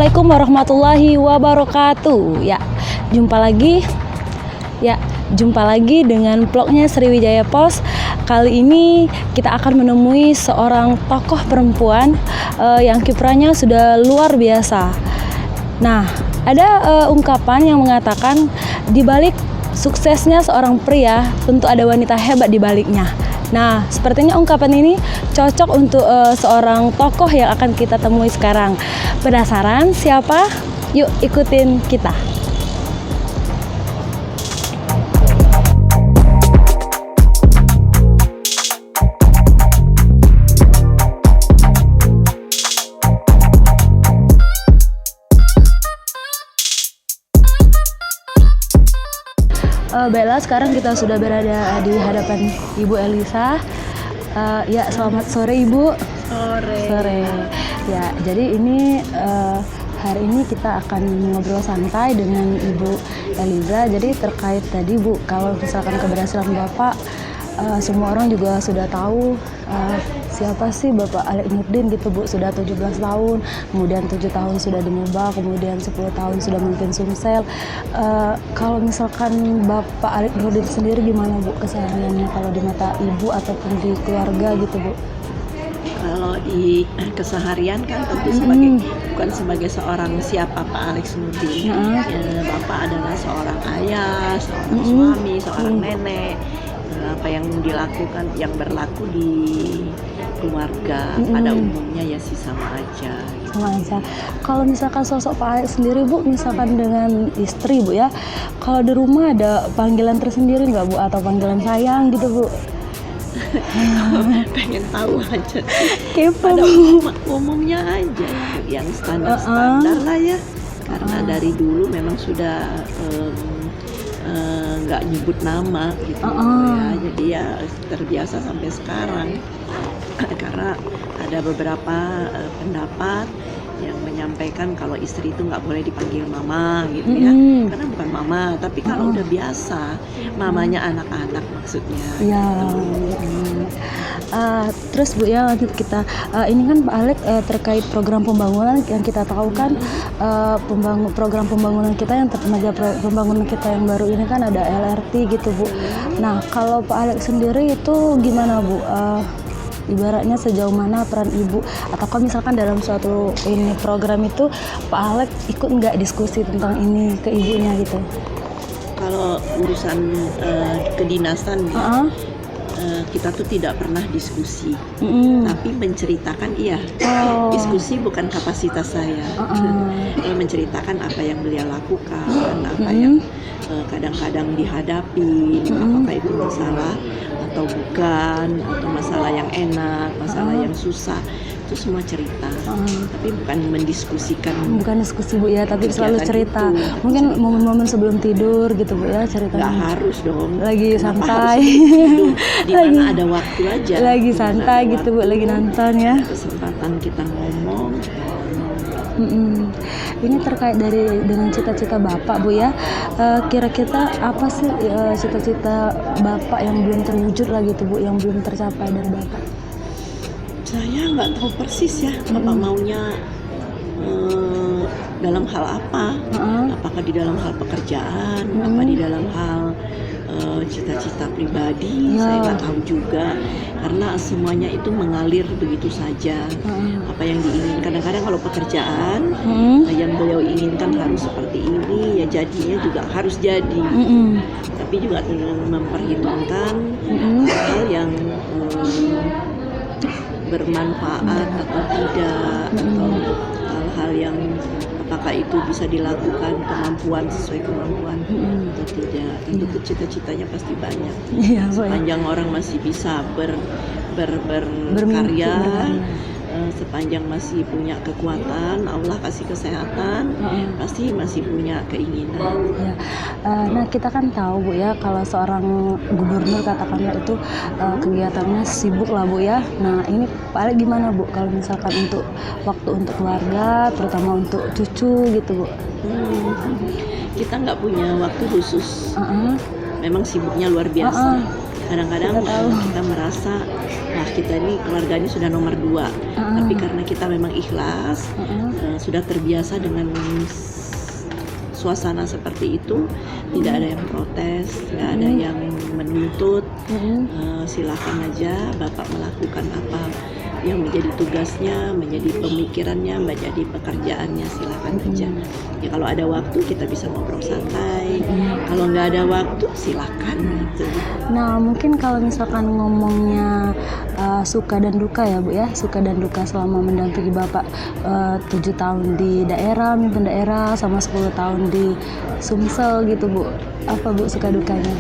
Assalamualaikum warahmatullahi wabarakatuh. Jumpa lagi dengan vlognya Sriwijaya Pos. Kali ini kita akan menemui seorang tokoh perempuan yang kiprahnya sudah luar biasa. Nah, ada ungkapan yang mengatakan di balik suksesnya seorang pria tentu ada wanita hebat di baliknya. Nah, sepertinya ungkapan ini cocok untuk seorang tokoh yang akan kita temui sekarang. Penasaran siapa? Yuk ikutin kita. Bella, sekarang kita sudah berada di hadapan Ibu Elisa. Selamat sore Ibu. Sore. Ya, jadi ini hari ini kita akan ngobrol santai dengan Ibu Eliza. Jadi terkait tadi Bu, kalau misalkan keberhasilan Bapak, semua orang juga sudah tahu siapa sih Bapak Alex Nurdin gitu Bu. Sudah 17 tahun, kemudian 7 tahun sudah di Muba, kemudian 10 tahun sudah memimpin Sumsel. Kalau misalkan Bapak Alex Nurdin sendiri gimana Bu kesehariannya kalau di mata Ibu ataupun di keluarga gitu Bu? Kalau di keseharian kan tentu bukan sebagai seorang siapa Pak Alex Nurdin. Bapak adalah seorang ayah, seorang suami, seorang nenek. Apa yang dilakukan, yang berlaku di keluarga pada umumnya ya sih sama aja. Sama aja. Kalau misalkan sosok Pak Alex sendiri Bu, misalkan dengan istri Bu ya, kalau di rumah ada panggilan tersendiri nggak Bu, atau panggilan sayang gitu Bu? Pengen tahu aja. Kepo. Pada umumnya aja yang standar lah ya. Karena dari dulu memang sudah nggak nyebut nama gitu ya, jadi ya terbiasa sampai sekarang. Karena ada beberapa pendapat yang menyampaikan kalau istri itu nggak boleh dipanggil mama gitu ya, karena bukan mama, tapi kalau udah biasa mamanya anak-anak maksudnya. Ya. Terus Bu ya, lanjut kita ini kan Pak Alex terkait program pembangunan yang kita tahu kan, program pembangunan kita yang tenaga pembangunan kita yang baru ini kan ada LRT gitu Bu. Nah, kalau Pak Alex sendiri itu gimana Bu? Ibaratnya sejauh mana peran Ibu, ataukah misalkan dalam suatu ini program itu Pak Alex ikut nggak diskusi tentang ini ke ibunya gitu? Kalau urusan kedinasan kita tuh tidak pernah diskusi, tapi menceritakan iya. Diskusi bukan kapasitas saya. Menceritakan apa yang beliau lakukan, apa yang kadang-kadang dihadapi, apakah itu masalah atau bukan, atau masalah yang enak, masalah yang susah, itu semua cerita. Tapi bukan mendiskusikan. Bukan diskusi Bu ya, tapi selalu cerita. Mungkin momen-momen sebelum tidur gitu Bu ya ceritanya. Nggak harus dong. Lagi santai. Di mana ada waktu aja. Lagi santai gitu Bu, lagi nonton ya. Kesempatan kita ngomong. Ini terkait dengan cita-cita Bapak Bu ya. Kira-kira apa sih cita-cita Bapak yang belum terwujud lagi tuh Bu, yang belum tercapai dari Bapak? Saya nggak tahu persis ya Bapak maunya dalam hal apa. Apakah di dalam hal pekerjaan, apa di dalam hal cita-cita pribadi, saya nggak tahu juga, karena semuanya itu mengalir begitu saja. Apa yang diinginkan, kadang-kadang kalau pekerjaan yang beliau inginkan harus seperti ini, ya jadinya juga harus jadi. Tapi juga memperhitungkan hal yang bermanfaat atau tidak, atau hal-hal yang apakah itu bisa dilakukan sesuai kemampuan atau tidak. Tentu cita-citanya pasti banyak. Sepanjang orang masih bisa berkarya, sepanjang masih punya kekuatan, Allah kasih kesehatan, pasti masih punya keinginan. Nah, kita kan tahu Bu ya, kalau seorang gubernur katakanlah itu kegiatannya sibuk lah Bu ya. Nah, ini Pak Alex gimana Bu kalau misalkan untuk waktu untuk keluarga, terutama untuk cucu gitu Bu? Kita nggak punya waktu khusus. Memang sibuknya luar biasa. Kadang-kadang Kita tahu. kita merasa wah kita ini keluarga ini sudah nomor 2, tapi karena kita memang ikhlas, sudah terbiasa dengan suasana seperti itu, tidak ada yang protes, tidak ada yang menuntut. Silakan aja Bapak melakukan apa yang menjadi tugasnya, menjadi pemikirannya, menjadi pekerjaannya, silakan aja. Ya kalau ada waktu kita bisa ngobrol santai, kalau nggak ada waktu silakan gitu. Nah, mungkin kalau misalkan ngomongnya suka dan duka ya Bu ya, suka dan duka selama mendampingi Bapak 7 tahun di daerah, mimpin daerah, sama 10 tahun di Sumsel gitu Bu. Apa Bu suka dukanya?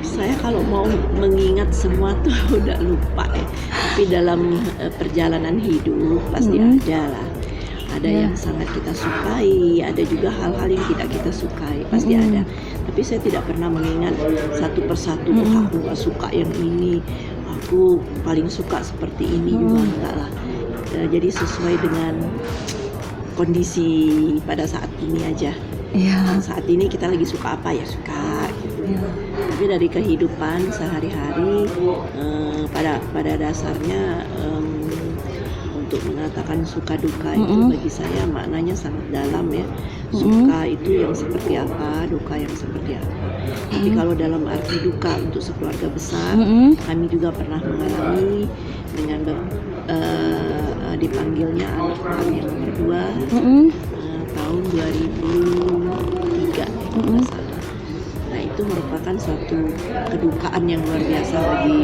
Saya kalau mau mengingat semua tuh udah lupa ya. Tapi dalam perjalanan hidup pasti ada lah. Ada yang sangat kita sukai, ada juga hal-hal yang tidak kita sukai, pasti ada. Tapi saya tidak pernah mengingat satu persatu, aku gak suka yang ini, aku paling suka seperti ini juga, enggak lah. Jadi sesuai dengan kondisi pada saat ini aja. Saat ini kita lagi suka apa ya suka gitu. Tapi dari kehidupan sehari-hari pada dasarnya untuk mengatakan suka duka itu bagi saya maknanya sangat dalam ya. Suka itu yang seperti apa, duka yang seperti apa. Tapi kalau dalam arti duka untuk sekeluarga besar, kami juga pernah mengalami dengan dipanggilnya anak kami yang nomor 2 tahun 2003 kalau nggak salah. Nah itu merupakan suatu kedukaan yang luar biasa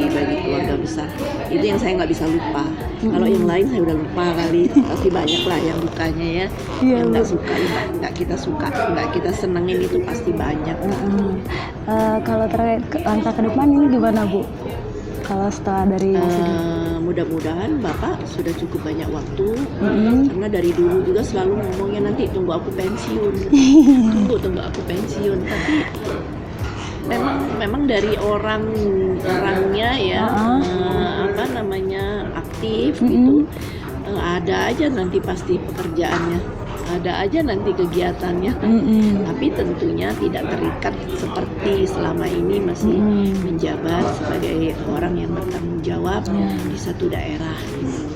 bagi keluarga besar. Itu yang saya nggak bisa lupa. Kalau yang lain saya udah lupa kali. Pasti banyak lah yang dukanya ya. Yang nggak suka, nggak kita suka, nggak kita senengin itu pasti banyak. Kalau terkait langkah ke depan ini gimana Bu? Kalau setelah dari mudah-mudahan Bapak sudah cukup banyak waktu, karena dari dulu juga selalu ngomongnya nanti tunggu aku pensiun, tunggu aku pensiun. Tapi memang dari orangnya ya aktif gitu, ada aja nanti pasti pekerjaannya, ada aja nanti kegiatannya. Tapi tentunya tidak terikat seperti selama ini masih menjabat sebagai orang yang bertanggung jawab di satu daerah.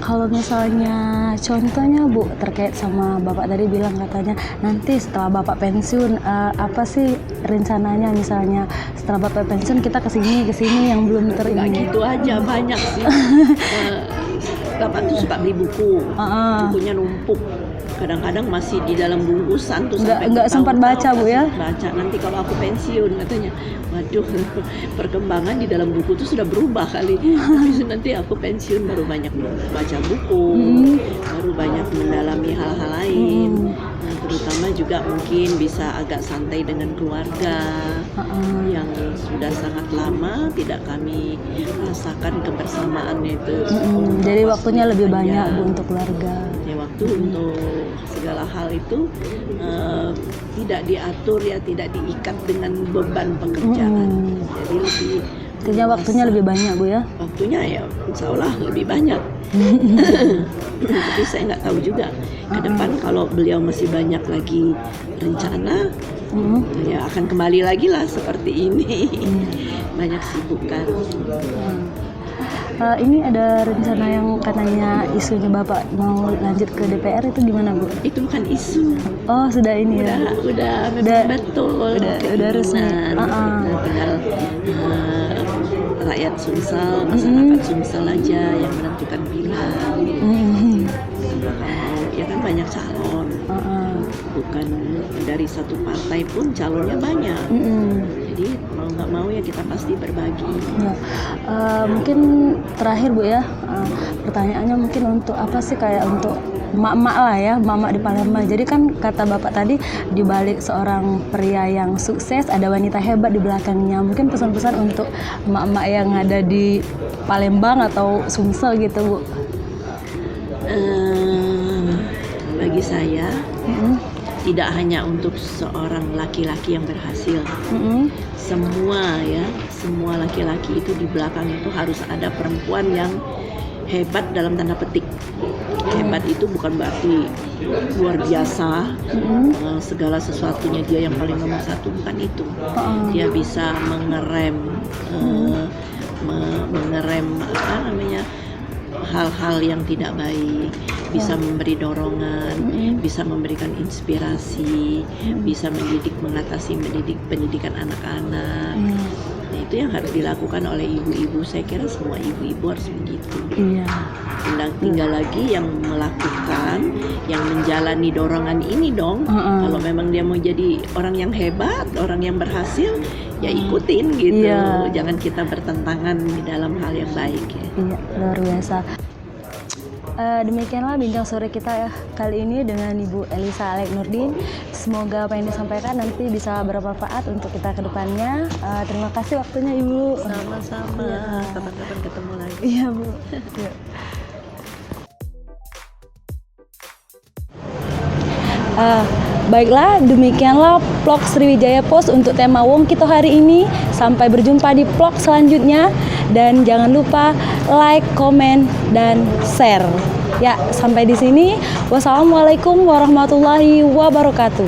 Kalau misalnya contohnya Bu terkait sama Bapak tadi bilang katanya nanti setelah Bapak pensiun apa sih rencananya, misalnya setelah Bapak pensiun kita kesini yang belum Nggak gitu aja, banyak sih. Bapak tuh suka beli buku, bukunya numpuk. Kadang-kadang masih di dalam bungkusan tuh nggak sempat baca Bu ya? Baca nanti kalau aku pensiun katanya. Waduh, perkembangan di dalam buku itu sudah berubah kali. Tapi nanti aku pensiun baru banyak baca buku, baru banyak mendalami hal-hal lain. Nah, terutama juga mungkin bisa agak santai dengan keluarga yang sudah sangat lama tidak kami rasakan kebersamaannya itu. Jadi waktunya lebih banyak Bu untuk keluarga. Ya waktu untuk segala hal itu tidak diatur ya, tidak diikat dengan beban pekerjaan. Jadi lebih artinya waktunya lebih banyak Bu ya? Waktunya ya insya Allah lebih banyak. Tapi saya nggak tahu juga ke depan kalau beliau masih banyak lagi rencana, ya akan kembali lagi lah seperti ini. Banyak sibukan. Ini ada rencana yang katanya isunya Bapak mau lanjut ke DPR, itu gimana Bu? Itu bukan isu. Oh sudah ini ya? Udah betul. Udah resmi. Tinggal rakyat Sumsel, masyarakat Sumsel aja yang menentukan pilihan. Ya kan banyak calon. Bukan dari satu partai pun calonnya banyak. Jadi mau nggak mau ya kita pasti berbagi. Ya. Mungkin terakhir Bu ya, pertanyaannya mungkin untuk apa sih, kayak untuk emak-emak lah ya, emak-emak di Palembang. Jadi kan kata Bapak tadi di balik seorang pria yang sukses ada wanita hebat di belakangnya. Mungkin pesan-pesan untuk emak-emak yang ada di Palembang atau Sumsel gitu Bu. Bagi saya tidak hanya untuk seorang laki-laki yang berhasil. Semua laki-laki itu di belakang itu harus ada perempuan yang hebat dalam tanda petik. Hebat itu bukan berarti luar biasa, segala sesuatunya dia yang paling nomor satu, bukan itu. Dia bisa mengerem mengerem hal-hal yang tidak baik, bisa memberi dorongan, bisa memberikan inspirasi, bisa mengatasi pendidikan anak-anak. Nah, itu yang harus dilakukan oleh ibu-ibu. Saya kira semua ibu-ibu harus begitu. Iya. Tinggal lagi yang melakukan, yang menjalani dorongan ini dong. Kalau memang dia mau jadi orang yang hebat, orang yang berhasil, ya ikutin gitu. Iya. Jangan kita bertentangan di dalam hal yang baik ya. Iya, luar biasa. Demikianlah bincang sore kita kali ini dengan Ibu Elisa Alek Nurdin. Semoga apa yang disampaikan nanti bisa bermanfaat untuk kita ke depannya. Terima kasih waktunya Ibu. Sama-sama. Kapan-kapan ketemu lagi. Iya Bu. Baiklah, demikianlah vlog Sriwijaya Post untuk tema Wong Kito hari ini. Sampai berjumpa di vlog selanjutnya. Dan jangan lupa like, komen, dan share. Ya, sampai di sini. Wassalamualaikum warahmatullahi wabarakatuh.